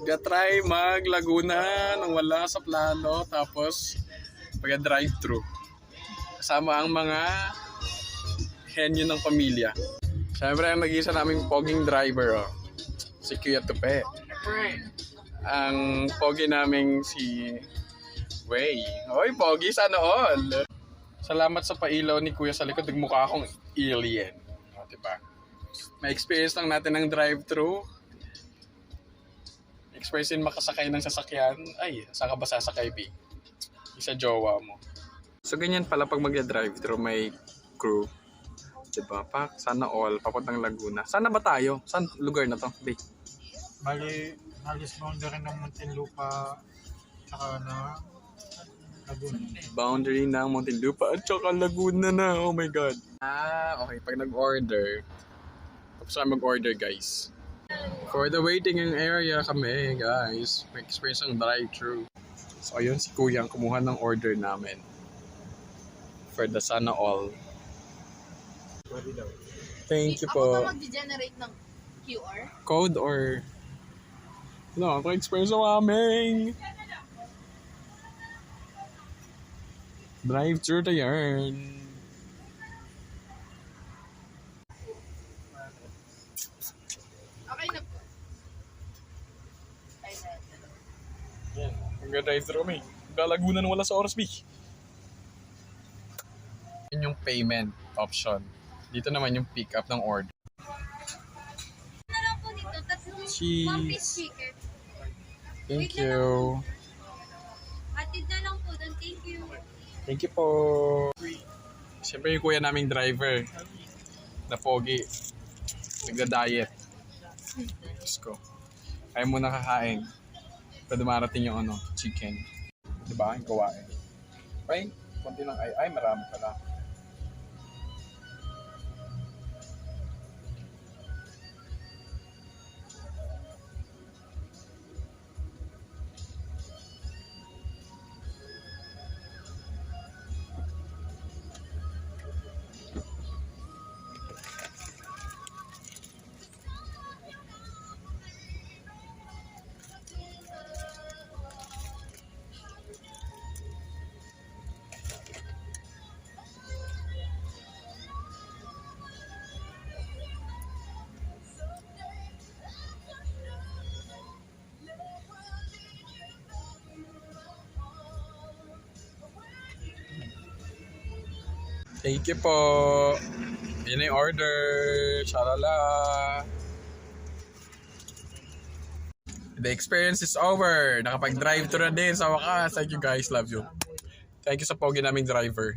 Gatry mag Laguna nang wala sa plano. Tapos pag-drive-thru. Kasama ang mga henyo ng pamilya. Siyempre ang nag-isa naming poging driver. Oh. Si Kuya Tupe. Ang pogi naming si Way. Hoy, pogi, sana all. Salamat sa pailaw ni Kuya sa likod. Nagmukha akong alien. O, diba? May experience lang natin ng drive-thru. Experience din makasakay ng sasakyan. Ay, saan ka ba sasakay, B? Isa jowa mo. So, ganyan pala pag mag-drive-thru, may crew. Diba? Sana all. Papuntang Laguna. Sana ba tayo? Saan lugar na to, B? Bali, halos boundary ng Muntinlupa tsaka na Laguna. Boundary ng Muntinlupa at saka Laguna na. Oh my God. Okay. Pag nag-order, tapos kami mag-order, guys. For the waiting area kami, guys. May experience ng drive-thru. So, ayun si Kuya ang kumuha ng order namin. For the Sana All. Thank you po. Ako ba mag-generate ng QR? Code or... No, ako experience ng aming. Drive-thru na yan. Okay na po. Yan. Mag-drive-thru kami. Laguna na wala sa oras, B. Yun yung payment option. Dito naman yung pick up ng order. Na lang po dito, tatlong Cheese. one piece chicken. Thank you. Atid na lang po doon, thank you. Thank you po. Siyempre yung kuya naming driver na pogi. Nagda-diet. Diyos ko. Kaya mo nakakain. Pero dumarating yung chicken. Diba? Yung kawain. Ay, konti lang. Ay, marami pala. Thank you po. Yan na yung order. Shalala. The experience is over. Nakapag-drive-thru na din sa wakas. Thank you guys. Love you. Thank you sa pogi naming driver.